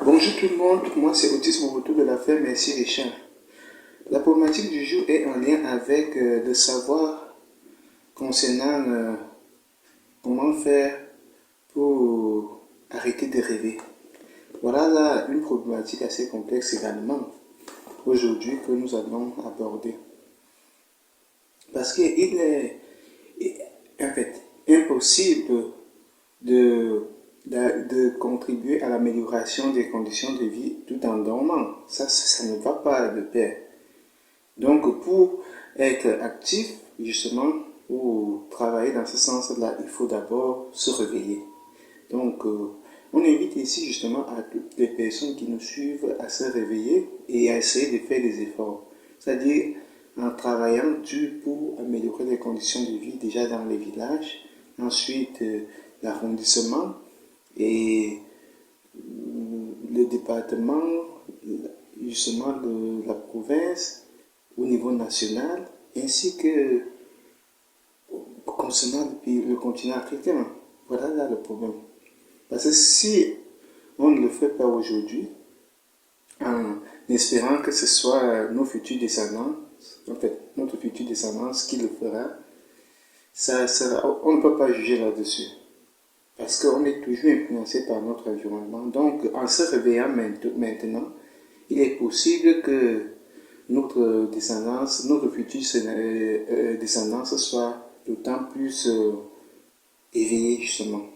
Bonjour tout le monde, moi c'est Otis Mobutu de la ferme Merci Richard. La problématique du jour est en lien avec le savoir concernant comment faire pour arrêter de rêver. Voilà là une problématique assez complexe également aujourd'hui que nous allons aborder. Parce qu'il est en fait impossible de, de contribuer à l'amélioration des conditions de vie tout en dormant. Ça ne va pas de pair. Donc, pour être actif, justement, ou travailler dans ce sens-là, il faut d'abord se réveiller. Donc, on invite ici justement à toutes les personnes qui nous suivent à se réveiller et à essayer de faire des efforts. C'est-à-dire en travaillant dur pour améliorer les conditions de vie déjà dans les villages, ensuite l'arrondissement et le département, justement de la province au niveau national, ainsi que concernant le continent africain. Voilà là le problème. Parce que si on ne le fait pas aujourd'hui, en espérant que ce soit nos futurs descendants, en fait, notre futur descendant qui le fera, on ne peut pas juger là-dessus. Parce qu'on est toujours influencé par notre environnement. Donc, en se réveillant maintenant, il est possible que notre descendance, notre future descendance soit d'autant plus éveillée justement.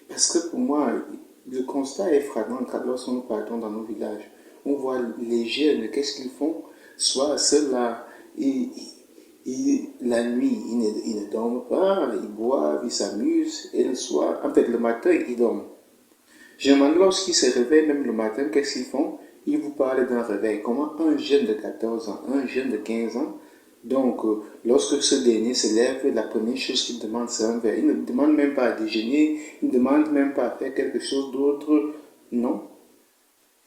Parce que pour moi, le constat est frappant lorsque nous partons dans nos villages. On voit les jeunes, qu'est-ce qu'ils font? Soit ceux-là, la nuit, ils ne dorment pas, ils boivent, ils s'amusent, et le soir, en fait le matin, ils dorment. Généralement, lorsqu'ils se réveillent, même le matin, qu'est-ce qu'ils font? Ils vous parlent d'un réveil. Comment un jeune de 14 ans, un jeune de 15 ans, donc lorsque ce dernier se lève, la première chose qu'il demande, c'est un verre. Il ne demande même pas à déjeuner, il ne demande même pas à faire quelque chose d'autre. Non.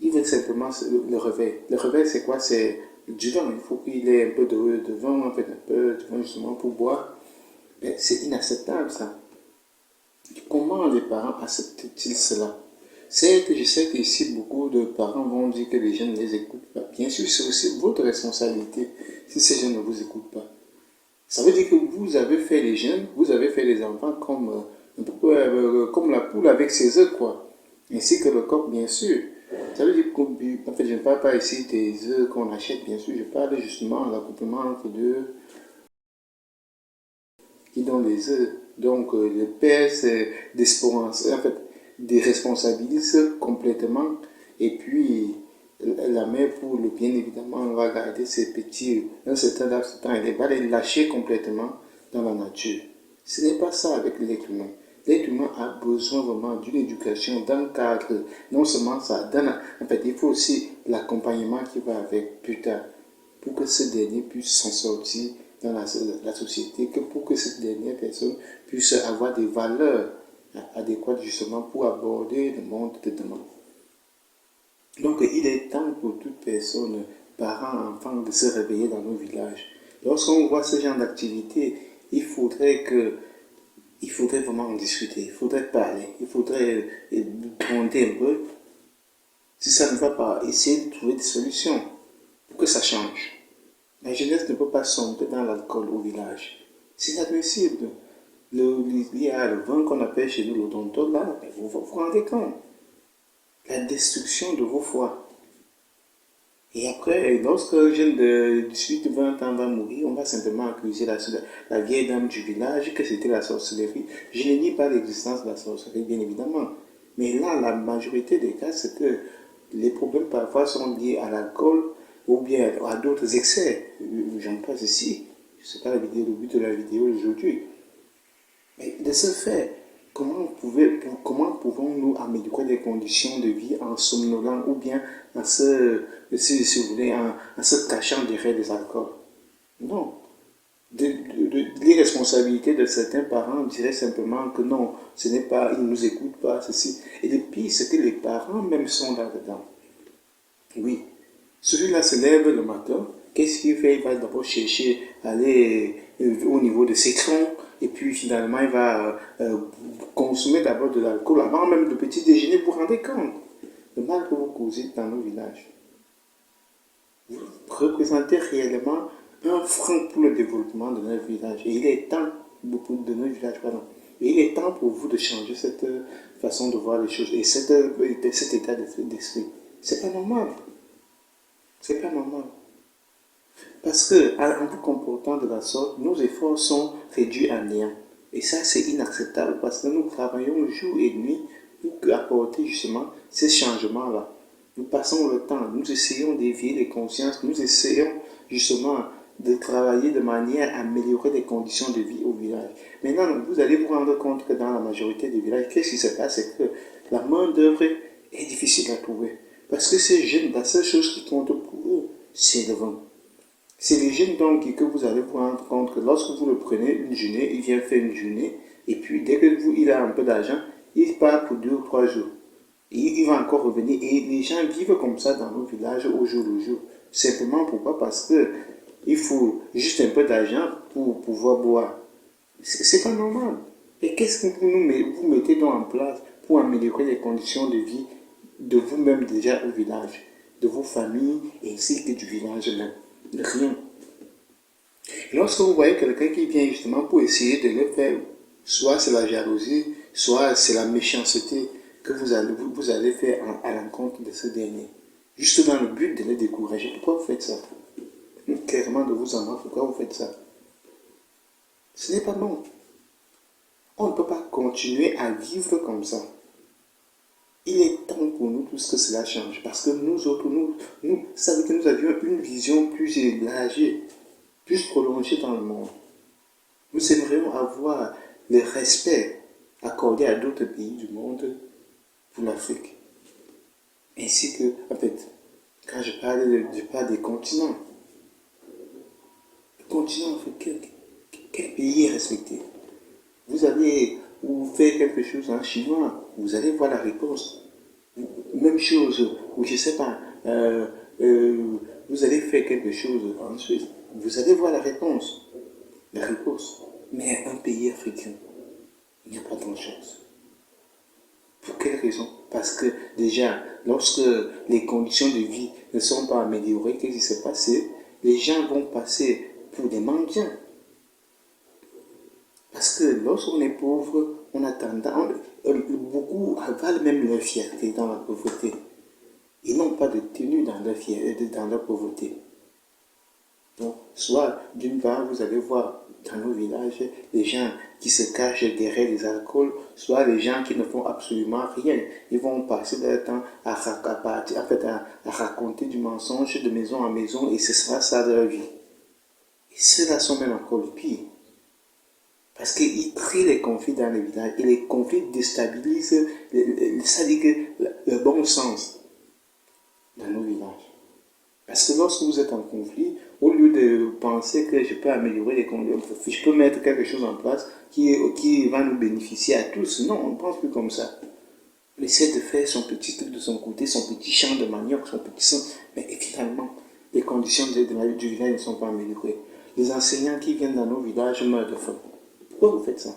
Il veut simplement le réveil. Le réveil, c'est quoi? C'est du vin. Il faut qu'il ait un peu de vin, en fait, un peu de vin justement pour boire. Mais c'est inacceptable, ça. Comment les parents acceptent-ils cela? Certes, je sais qu'ici, beaucoup de parents vont dire que les jeunes ne les écoutent pas. Bien sûr, c'est aussi votre responsabilité si ces jeunes ne vous écoutent pas. Ça veut dire que vous avez fait les jeunes, vous avez fait les enfants comme la poule avec ses œufs, quoi. Ainsi que le coq, bien sûr. Ça veut dire que, en fait, je ne parle pas ici des œufs qu'on achète, bien sûr. Je parle justement de l'accouplement entre deux qui donnent les œufs. Donc, le père, c'est en fait, déresponsabilise complètement. Et puis, la mère, pour le bien évidemment, va garder ses petits un certain laps de temps. Elle va les lâcher complètement dans la nature. Ce n'est pas ça avec l'être humain. L'être humain a besoin vraiment d'une éducation, d'un cadre. Non seulement ça, en fait, il faut aussi l'accompagnement qui va avec plus tard pour que ce dernier puisse s'en sortir dans la société, que pour que cette dernière personne puisse avoir des valeurs adéquates justement pour aborder le monde de demain. Donc il est temps pour toute personne, parents, enfants, de se réveiller dans nos villages. Lorsqu'on voit ce genre d'activité, il faudrait vraiment en discuter, il faudrait parler, il faudrait demander un peu. Si ça ne va pas, essayer de trouver des solutions pour que ça change. La jeunesse ne peut pas sombrer dans l'alcool au village. C'est inadmissible. Il y a le vin qu'on appelle chez nous l'odonto, là, vous vous rendez compte. La destruction de vos foies. Et après, lorsque un jeune de 18-20 ans va mourir, on va simplement accuser la vieille dame du village que c'était la sorcellerie. Je ne nie pas l'existence de la sorcellerie, bien évidemment. Mais là, la majorité des cas, c'est que les problèmes parfois sont liés à l'alcool ou bien à d'autres excès. J'en passe ici. Ce n'est pas le but de la vidéo d'aujourd'hui. Mais de ce fait, comment pouvons-nous améliorer les conditions de vie en somnolant ou bien si vous voulez, en se cachant derrière des alcools? Non. L'irresponsabilité de certains parents dirait simplement que non, ce n'est pas, ils ne nous écoutent pas, ceci. Et le pire, c'est que les parents même sont là-dedans. Oui. Celui-là se lève le matin, qu'est-ce qu'il fait? Il va d'abord chercher, aller au niveau de ses troncs, et puis finalement il va consommer d'abord de l'alcool avant même le petit déjeuner, vous vous rendez compte? le mal que vous causez dans nos villages, vous représentez réellement un frein pour le développement de notre village. Et il est temps, beaucoup de nos villages, pardon, et il est temps pour vous de changer cette façon de voir les choses et cet état d'esprit. C'est pas normal. C'est pas normal. Parce que, en vous comportant de la sorte, nos efforts sont réduits à néant. Et ça, c'est inacceptable parce que nous travaillons jour et nuit pour apporter justement ces changements-là. Nous passons le temps, nous essayons d'éveiller les consciences, nous essayons justement de travailler de manière à améliorer les conditions de vie au village. Maintenant, vous allez vous rendre compte que dans la majorité des villages, qu'est-ce qui se passe? C'est que la main-d'œuvre est difficile à trouver. Parce que ces jeunes, la seule chose qui compte pour eux, c'est le vent. C'est les jeunes donc que vous allez vous rendre compte que lorsque vous le prenez une journée, il vient faire une journée, et puis dès que il a un peu d'argent, il part pour 2 ou 3 jours. Et il va encore revenir. Et les gens vivent comme ça dans nos villages au jour le jour. Simplement pourquoi? Parce que il faut juste un peu d'argent pour pouvoir boire. C'est pas normal. Et qu'est-ce que vous mettez donc en place pour améliorer les conditions de vie de vous-même déjà au village, de vos familles ainsi que du village même? Rien. Et lorsque vous voyez quelqu'un qui vient justement pour essayer de le faire, soit c'est la jalousie, soit c'est la méchanceté que vous allez faire à l'encontre de ce dernier, juste dans le but de le décourager. Pourquoi vous faites ça? Clairement de vous en rendre, pourquoi vous faites ça? Ce n'est pas bon. On ne peut pas continuer à vivre comme ça. Il est temps pour nous tous que cela change. Parce que nous autres, ça veut dire que nous avions une vision plus élargie, plus prolongée dans le monde. Nous aimerions avoir le respect accordé à d'autres pays du monde pour l'Afrique. Ainsi que, en fait, quand je parle des continents, le continent africain, quel pays est respecté? Vous allez ou faire quelque chose en chinois, vous allez voir la réponse. Même chose, ou je ne sais pas, vous allez faire quelque chose en Suisse, vous allez voir la réponse. La réponse. Mais un pays africain, il n'y a pas grand-chose. Pour quelle raison? Parce que déjà, lorsque les conditions de vie ne sont pas améliorées, qu'est-ce qui s'est passé? Les gens vont passer pour des mendiants. Parce que lorsqu'on est pauvre, on a tendance, beaucoup avalent même leur fierté dans la pauvreté. Ils n'ont pas de tenue dans leur fierté, dans leur pauvreté. Donc, soit d'une part, vous allez voir dans nos villages les gens qui se cachent derrière les alcools, soit les gens qui ne font absolument rien. Ils vont passer leur temps à raconter du mensonge de maison en maison et ce sera ça leur vie. Et ceux-là sont même encore le pire. Parce qu'ils créent les conflits dans les villages et les conflits déstabilisent, ça dit que le bon sens dans nos villages. Parce que lorsque vous êtes en conflit, au lieu de penser que je peux améliorer les conditions, je peux mettre quelque chose en place qui va nous bénéficier à tous, non, on ne pense plus comme ça. On essaie de faire son petit truc de son côté, son petit champ de manioc, son petit sang, mais finalement, les conditions du village ne sont pas améliorées. Les enseignants qui viennent dans nos villages meurent de faim. Pourquoi vous faites ça?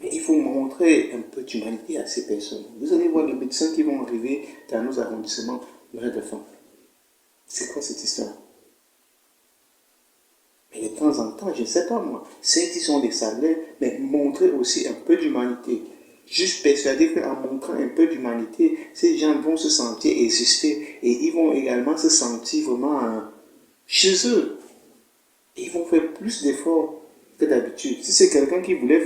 Mais il faut montrer un peu d'humanité à ces personnes. Vous allez voir les médecins qui vont arriver dans nos arrondissements meurent de faim. C'est quoi cette histoire? Mais de temps en temps, je ne sais pas moi, ceux qui sont des salaires, mais montrer aussi un peu d'humanité. Juste persuader qu'en montrant un peu d'humanité, ces gens vont se sentir exister et ils vont également se sentir vraiment chez eux. Et ils vont faire plus d'efforts que d'habitude. Si c'est quelqu'un qui voulait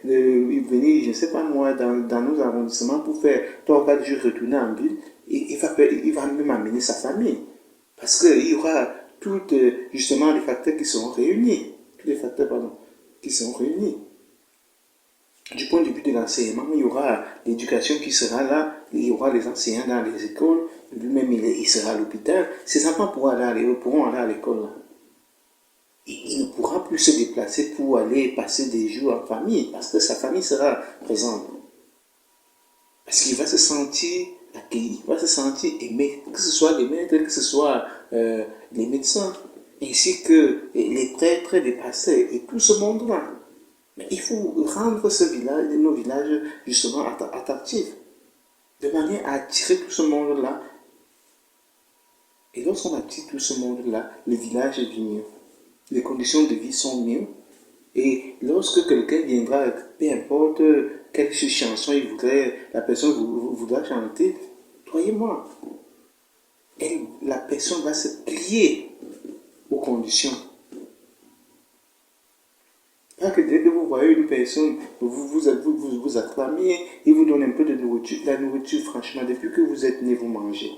venir, je ne sais pas moi, dans nos arrondissements pour faire 3 ou 4 jours retourner en ville, il va même amener sa famille. Parce qu'il y aura justement les facteurs qui seront réunis. Tous les facteurs, pardon, qui seront réunis. Du point de vue de l'enseignement, il y aura l'éducation qui sera là, il y aura les enseignants dans les écoles, lui-même il sera à l'hôpital. Ces enfants pourront aller à l'école là. Il ne pourra plus se déplacer pour aller passer des jours en famille, parce que sa famille sera présente. Parce qu'il va se sentir accueilli, il va se sentir aimé, que ce soit les maîtres, que ce soit les médecins, ainsi que les prêtres, les pasteurs, et tout ce monde-là. Mais il faut rendre nos villages justement attractifs. de manière à attirer tout ce monde-là. Et lorsqu'on attire tout ce monde-là, le village vit mieux. Les conditions de vie sont mieux. Et lorsque quelqu'un viendra, peu importe quelle chanson il voudrait, la personne voudra chanter, croyez-moi, la personne va se plier aux conditions. Pas que dès que vous voyez une personne, vous acclamez, il vous donne un peu de nourriture. La nourriture, franchement, depuis que vous êtes né, vous mangez.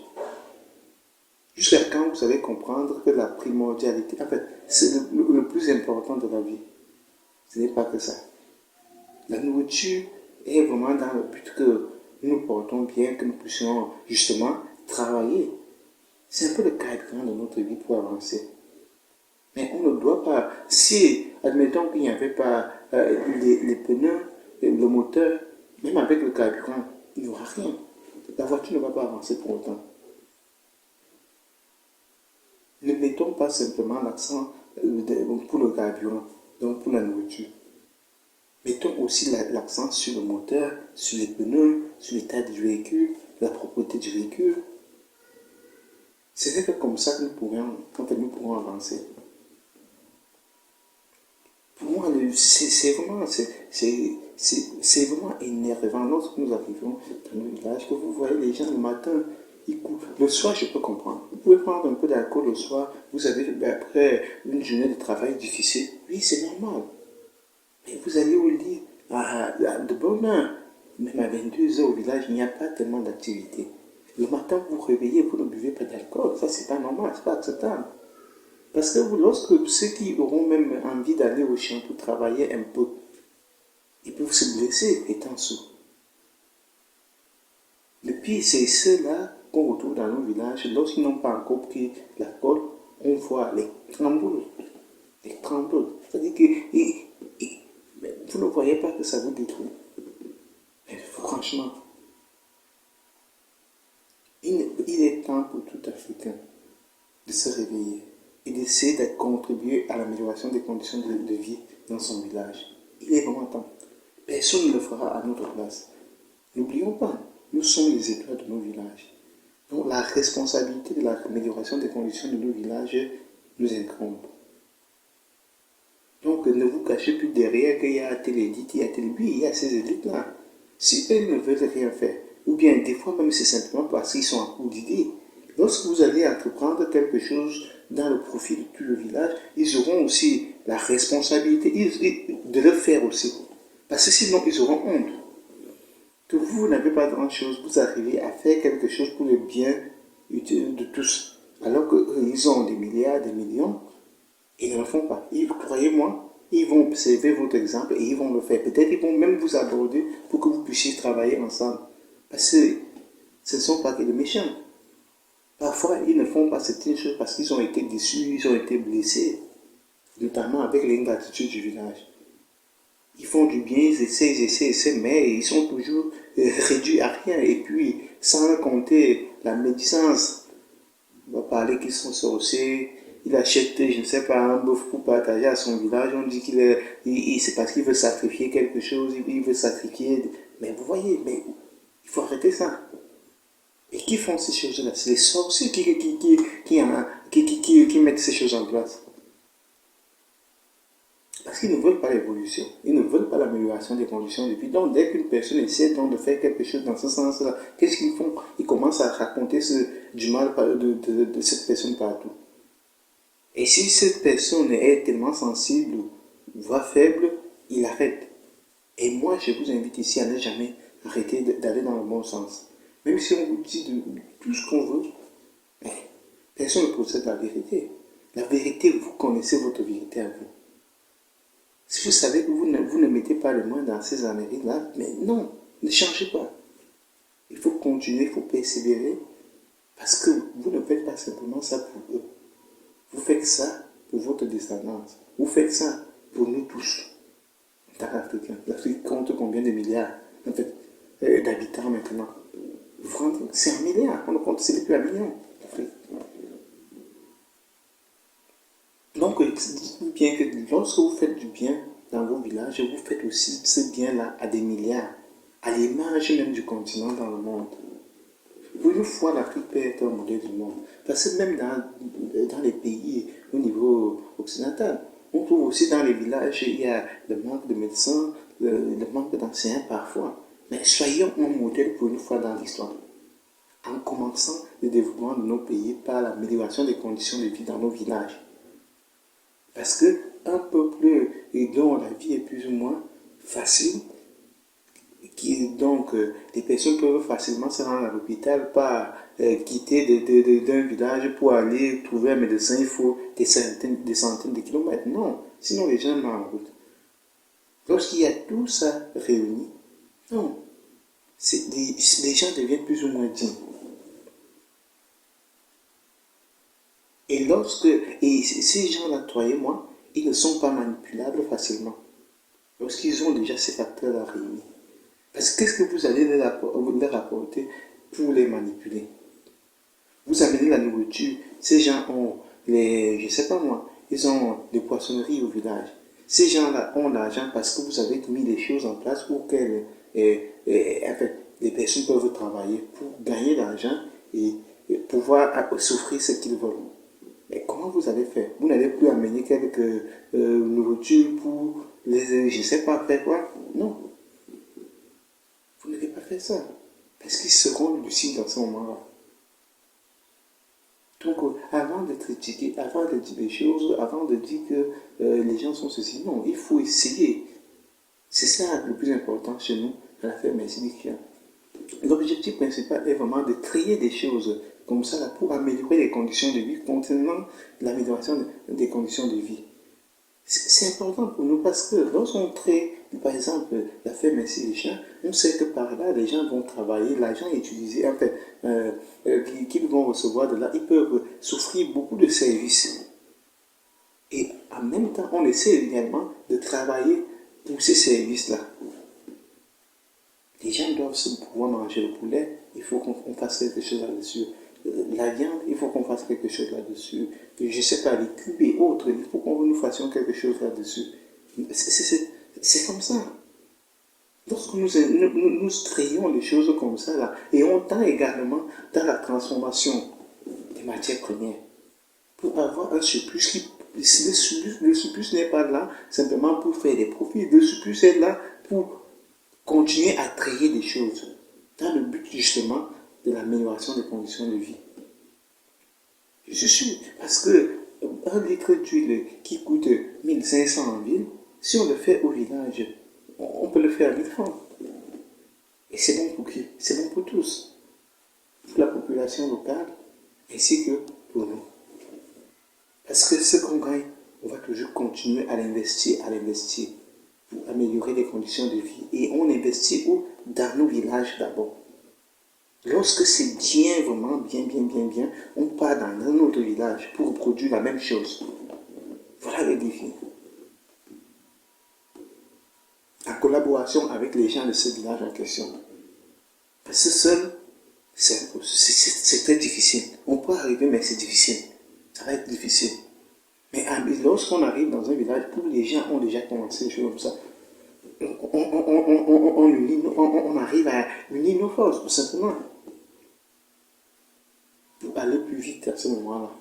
Jusqu'à quand vous allez comprendre que la primordialité, en fait, c'est le plus important de la vie. Ce n'est pas que ça. La nourriture est vraiment dans le but que nous portons bien, que nous puissions justement travailler. C'est un peu le carburant de notre vie pour avancer. Mais on ne doit pas, si, admettons qu'il n'y avait pas les pneus, le moteur, même avec le carburant, il n'y aura rien. La voiture ne va pas avancer pour autant. Ne mettons pas simplement l'accent pour le carburant, donc pour la nourriture. Mettons aussi l'accent sur le moteur, sur les pneus, sur l'état du véhicule, la propreté du véhicule. C'est comme ça que nous pourrons avancer. Pour moi, c'est vraiment énervant lorsque nous arrivons dans nos villages, que vous voyez les gens le matin, ils courent. Le soir, je peux comprendre. Vous pouvez prendre un peu d'alcool le soir, vous avez, après une journée de travail difficile. Oui, c'est normal. Mais vous allez au lit de bonne heure. Même à 22 heures au village, il n'y a pas tellement d'activité. Le matin, vous vous réveillez, vous ne buvez pas d'alcool. Ça, c'est pas normal, c'est pas acceptable. Parce que lorsque ceux qui auront même envie d'aller au champ pour travailler un peu, ils peuvent se blesser étant sous. Le pire, c'est ceux-là qu'on retrouve dans nos villages. Lorsqu'ils n'ont pas encore pris l'alcool, on voit les tremboules. Les tremboules. C'est-à-dire que vous ne voyez pas que ça vous détruit. Mais franchement, il est temps pour tout Africain de se réveiller et d'essayer de contribuer à l'amélioration des conditions de vie dans son village. Il est vraiment temps. Personne ne le fera à notre place. N'oublions pas, nous sommes les étoiles de nos villages. Donc la responsabilité de l'amélioration des conditions de nos villages nous incombe. Donc ne vous cachez plus derrière qu'il y a telle élite, il y a telle... Oui, il y a ces élites-là. Si elles ne veulent rien faire, ou bien des fois même c'est simplement parce qu'ils sont en cours d'idée. Lorsque vous allez entreprendre quelque chose dans le profit de tout le village, ils auront aussi la responsabilité de le faire aussi. Parce que sinon, ils auront honte. Que vous n'avez pas grand-chose, vous arrivez à faire quelque chose pour le bien de tous. Alors qu'ils ont des milliards, des millions, ils ne le font pas. Croyez-moi, ils vont observer votre exemple et ils vont le faire. Peut-être ils vont même vous aborder pour que vous puissiez travailler ensemble. Parce que ce ne sont pas que des méchants. Parfois, ils ne font pas certaines choses parce qu'ils ont été déçus, ils ont été blessés, notamment avec l'ingratitude du village. Ils font du bien, ils essaient, mais ils sont toujours réduits à rien. Et puis, sans compter la médisance, on va parler qu'ils sont sorciers, il achète, je ne sais pas, un bœuf pour partager à son village, on dit c'est parce qu'il veut sacrifier quelque chose, il veut sacrifier... Mais vous voyez, mais il faut arrêter ça. Et qui font ces choses-là? C'est les sorciers qui mettent ces choses en place. Parce qu'ils ne veulent pas l'évolution. Ils ne veulent pas l'amélioration des conditions de vie. Donc, dès qu'une personne essaie donc de faire quelque chose dans ce sens-là, qu'est-ce qu'ils font? Ils commencent à raconter du mal de cette personne partout. Et si cette personne est tellement sensible, voire faible, il arrête. Et moi, je vous invite ici à ne jamais arrêter d'aller dans le bon sens. Même si on vous dit de tout ce qu'on veut, mais personne ne possède la vérité. La vérité, vous connaissez votre vérité à vous. Si vous savez que vous ne mettez pas le main dans ces Amériques-là, mais non, ne changez pas. Il faut continuer, il faut persévérer, parce que vous ne faites pas simplement ça pour eux. Vous faites ça pour votre descendance. Vous faites ça pour nous tous, en tant qu'Africains. L'Afrique compte combien de milliards, en fait, d'habitants maintenant? C'est un milliard, on ne compte, c'est plus un million, l'Afrique. Donc, dites-vous bien que lorsque vous faites du bien dans vos villages, vous faites aussi ce bien-là à des milliards. à l'image même du continent dans le monde. Pour une fois, l'Afrique peut être un modèle du monde. Parce que même dans les pays au niveau occidental, on trouve aussi dans les villages, il y a le manque de médecins, le manque d'enseignants parfois. Mais soyons un modèle pour une fois dans l'histoire. En commençant le développement de nos pays par l'amélioration des conditions de vie dans nos villages. Parce qu'un peuple dont la vie est plus ou moins facile, donc les personnes peuvent facilement se rendre à l'hôpital, pas quitter d'un village pour aller trouver un médecin, il faut des centaines de kilomètres. Non, sinon les gens meurent en route. Lorsqu'il y a tout ça réuni, non, les gens deviennent plus ou moins dignes. Et ces gens-là, toi et moi, ils ne sont pas manipulables facilement. Lorsqu'ils ont déjà ces facteurs-là réunis. Parce que qu'est-ce que vous allez leur apporter pour les manipuler? Vous amenez la nourriture. Ces gens ont je ne sais pas moi, ils ont des poissonneries au village. Ces gens-là ont l'argent parce que vous avez mis les choses en place pour que les personnes peuvent travailler pour gagner l'argent et pouvoir s'offrir ce qu'ils veulent. Mais comment vous allez faire? Vous n'allez plus amener quelques nourritures pour je ne sais pas faire quoi? Non. Vous n'allez pas faire ça. Parce qu'ils seront lucides dans ce moment-là. Donc, avant de critiquer, avant de dire des choses, avant de dire que les gens sont ceci, non, il faut essayer. C'est ça le plus important chez nous, à la ferme Messi. L'objectif principal est vraiment de créer des choses comme ça là, pour améliorer les conditions de vie, concernant l'amélioration des conditions de vie. C'est important pour nous parce que lorsqu'on crée, par exemple, la ferme Messi les chiens, on sait que par là, les gens vont travailler, l'argent est utilisé, en fait, qu'ils vont recevoir de là, ils peuvent s'offrir beaucoup de services. Et en même temps, on essaie également de travailler pour ces services-là. Les gens doivent pouvoir manger le poulet, il faut qu'on fasse quelque chose là-dessus. La viande, il faut qu'on fasse quelque chose là-dessus. Je ne sais pas, les cubes et autres, il faut qu'on nous fassions quelque chose là-dessus. C'est comme ça. Lorsque nous créons des choses comme ça, là, et on tend également dans la transformation des matières premières, pour avoir un surplus le surplus n'est pas là simplement pour faire des profits, le surplus est là pour continuer à créer des choses dans le but justement de l'amélioration des conditions de vie. Je suis sûr, parce que un litre d'huile qui coûte 1500 en ville, si on le fait au village, on peut le faire à 1000 francs. Et c'est bon pour qui? C'est bon pour tous. Pour la population locale, ainsi que pour nous. Parce que ce qu'on gagne, on va toujours continuer à l'investir, pour améliorer les conditions de vie. Et on investit où? Dans nos villages d'abord. Lorsque c'est bien, vraiment bien, on part dans un autre village pour produire la même chose. Voilà le défi. En collaboration avec les gens de ce village en question. Parce que seul, c'est très difficile. On peut arriver, mais c'est difficile. Ça va être difficile. Mais lorsqu'on arrive dans un village où les gens ont déjà commencé des choses comme ça, on arrive à unir nos forces, tout simplement. Pour aller plus vite à ce moment-là.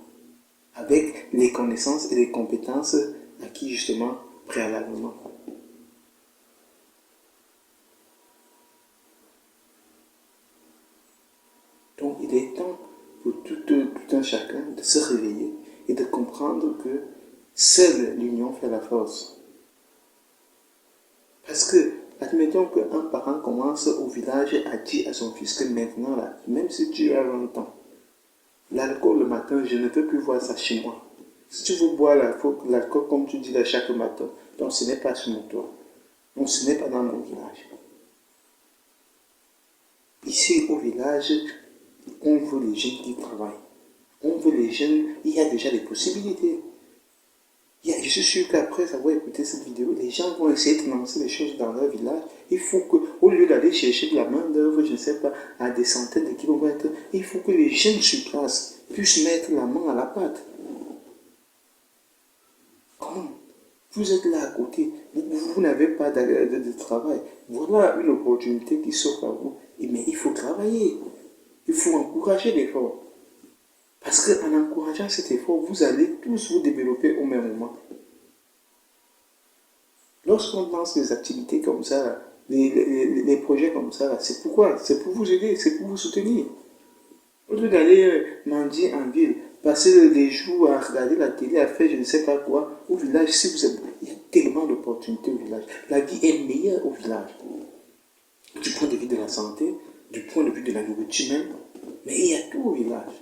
Avec les connaissances et les compétences acquises justement préalablement. Donc il est temps pour tout un chacun de se réveiller et de comprendre que seule l'union fait la force. Parce que, admettons qu'un parent commence au village à dire à son fils que maintenant, là, même si tu as 20 ans, l'alcool le matin, je ne peux plus voir ça chez moi. Si tu veux boire l'alcool comme tu dis là chaque matin, donc ce n'est pas sur mon toit. Donc ce n'est pas dans mon village. Ici au village, on veut les jeunes qui travaillent. On veut les jeunes, il y a déjà des possibilités. Je suis sûr qu'après avoir écouté cette vidéo, les gens vont essayer de lancer les choses dans leur village. Il faut qu'au lieu d'aller chercher de la main d'œuvre, je ne sais pas, à des centaines de kilomètres, il faut que les jeunes sur place puissent mettre la main à la pâte. Comment? Vous êtes là à côté, vous n'avez pas de travail. Voilà une opportunité qui s'offre à vous. Mais il faut travailler, il faut encourager l'effort. Parce qu'en encourageant cet effort, vous allez tous vous développer au même moment. Lorsqu'on lance des activités comme ça, les projets comme ça, c'est pourquoi? C'est pour vous aider, c'est pour vous soutenir. Au lieu d'aller mendier en ville, passer des jours à regarder la télé, à faire je ne sais pas quoi, au village, si vous êtes, il y a tellement d'opportunités au village. La vie est meilleure au village. Du point de vue de la santé, du point de vue de la nourriture même, mais il y a tout au village.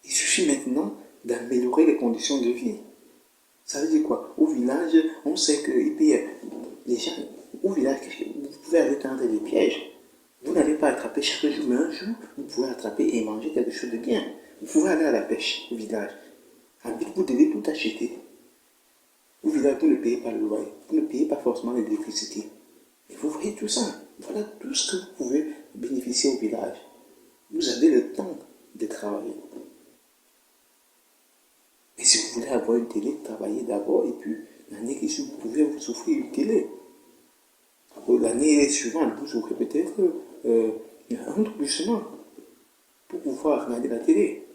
Il suffit maintenant d'améliorer les conditions de vie. Ça veut dire quoi? Au village, on sait que les gens, au village, vous pouvez aller tendre des pièges. Vous n'allez pas attraper chaque jour, mais un jour, vous pouvez attraper et manger quelque chose de bien. Vous pouvez aller à la pêche au village. En ville, vous devez tout acheter. Au village, vous ne payez pas le loyer. Vous ne payez pas forcément l'électricité. Et vous voyez tout ça. Voilà tout ce que vous pouvez bénéficier au village. Vous avez le temps de travailler. Et si vous voulez avoir une télé, travaillez d'abord et puis l'année qui suit, vous pouvez vous offrir une télé. L'année suivante, vous aurez peut-être un autre plus pour pouvoir regarder la télé.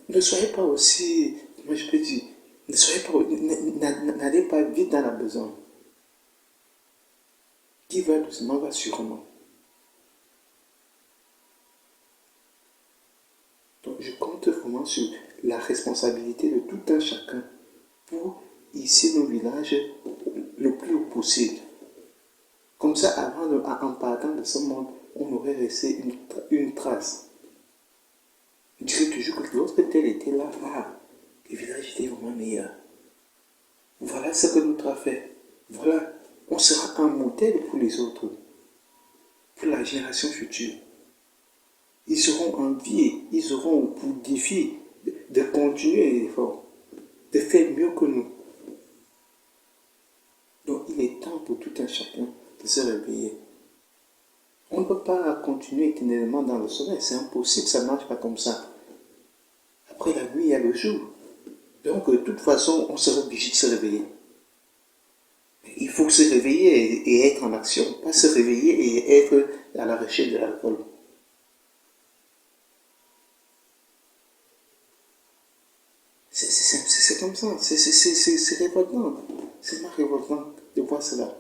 Ne soyez pas aussi, moi je peux dire, ne soyez pas, n'allez pas vite dans la besogne. Qui va doucement va sûrement. Donc je compte vraiment sur la responsabilité de tout un chacun pour hisser nos villages le plus haut possible. Comme ça, en partant de ce monde, on aurait laissé une trace. On dirait toujours que lorsque tel était là, le village était vraiment meilleur. Voilà ce que notre a fait. Voilà, on sera un modèle pour les autres, pour la génération future. Ils auront envie, ils auront pour défi de continuer l'effort, de faire mieux que nous. Donc il est temps pour tout un chacun de se réveiller. On ne peut pas continuer éternellement dans le sommeil, c'est impossible, ça ne marche pas comme ça. Après la nuit, il y a le jour. Donc de toute façon, on sera obligé de se réveiller. Il faut se réveiller et être en action, pas se réveiller et être à la recherche de l'alcool. C'est comme ça, c'est révoltant. C'est vraiment révoltant de voir cela.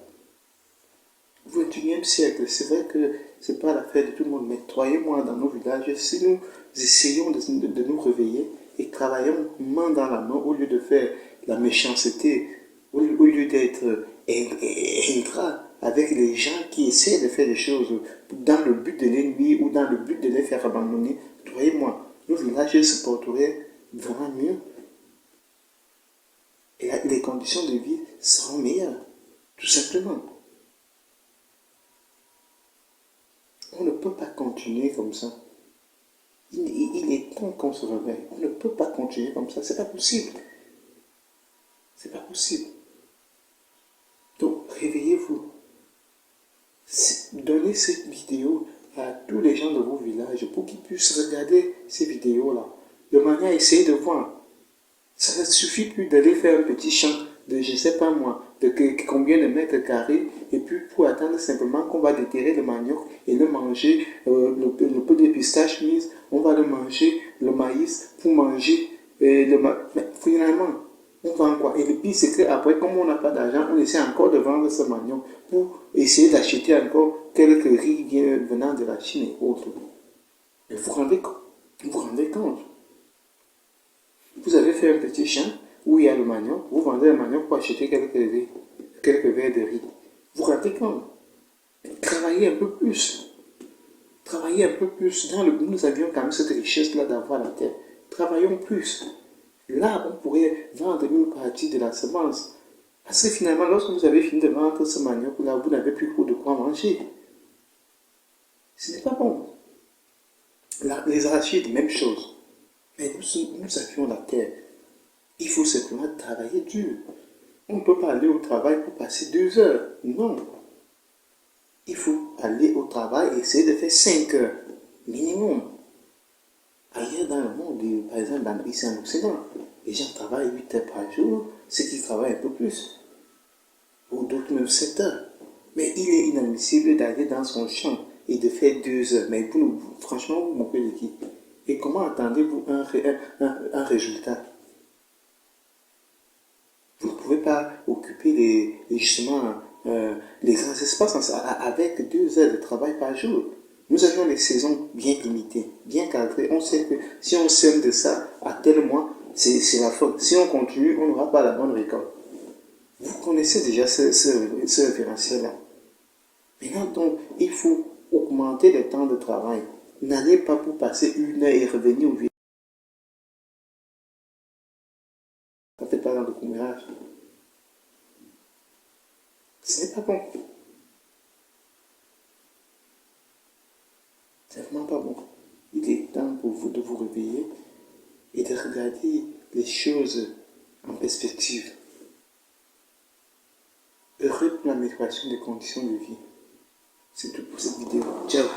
Au XXIe siècle, c'est vrai que c'est pas l'affaire de tout le monde, mais croyez-moi, dans nos villages, si nous essayons de nous réveiller et travaillons main dans la main au lieu de faire la méchanceté, au lieu d'être ingrat avec les gens qui essaient de faire des choses dans le but de les nuire ou dans le but de les faire abandonner, croyez-moi, nos villages se porteraient vraiment mieux et les conditions de vie seront meilleures, tout simplement. On ne peut pas continuer comme ça. Il est temps qu'on se réveille. On ne peut pas continuer comme ça. C'est pas possible. C'est pas possible. Donc, réveillez-vous. Donnez cette vidéo à tous les gens de vos villages pour qu'ils puissent regarder ces vidéos-là. De manière à essayer de voir. Ça ne suffit plus d'aller faire un petit champ de, je ne sais pas moi, de combien de mètres carrés, et puis pour attendre simplement qu'on va déterrer le manioc et le manger, le peu de pistache mise, on va le manger, le maïs, pour manger mais finalement, on vend quoi? Et le pire, c'est qu'après, comme on n'a pas d'argent, on essaie encore de vendre ce manioc pour essayer d'acheter encore quelques riz venant de la Chine et autres. Mais vous vous rendez compte? Vous avez fait un petit champ où il y a le manioc, vous vendez le manioc pour acheter quelques verres de riz. Vous rendez compte? Travaillez un peu plus. Travaillez un peu plus. Nous avions quand même cette richesse-là d'avoir la terre. Travaillons plus. Là, on pourrait vendre une partie de la semence. Parce que finalement, lorsque vous avez fini de vendre ce manioc-là, vous n'avez plus de quoi manger. Ce n'est pas bon. Les arachides, même chose. Mais nous avions la terre. Il faut simplement travailler dur. On ne peut pas aller au travail pour passer 2 heures. Non. Il faut aller au travail et essayer de faire 5 heures. Minimum. Ailleurs dans le monde, par exemple ici en Occident, Les gens travaillent 8 heures par jour, ceux qui travaillent un peu plus, ou d'autres même 7 heures. Mais il est inadmissible d'aller dans son champ et de faire 2 heures. Mais vous, franchement, vous moquez de qui? Et comment attendez-vous un résultat? Vous ne pouvez pas occuper justement les grands espaces avec 2 heures de travail par jour. Nous avions des saisons bien limitées, bien cadrées. On sait que si on sème de ça à tel mois, c'est la faute. Si on continue, on n'aura pas la bonne récolte. Vous connaissez déjà ce référentiel-là. Maintenant, donc, il faut augmenter le temps de travail. N'allez pas pour passer 1 heure et revenir au village. Ne faites pas dans le commérage. Ce n'est pas bon. C'est vraiment pas bon. Il est temps pour vous de vous réveiller et de regarder les choses en perspective. Heureux pour l'amélioration des conditions de vie. C'est tout pour cette vidéo. Ciao.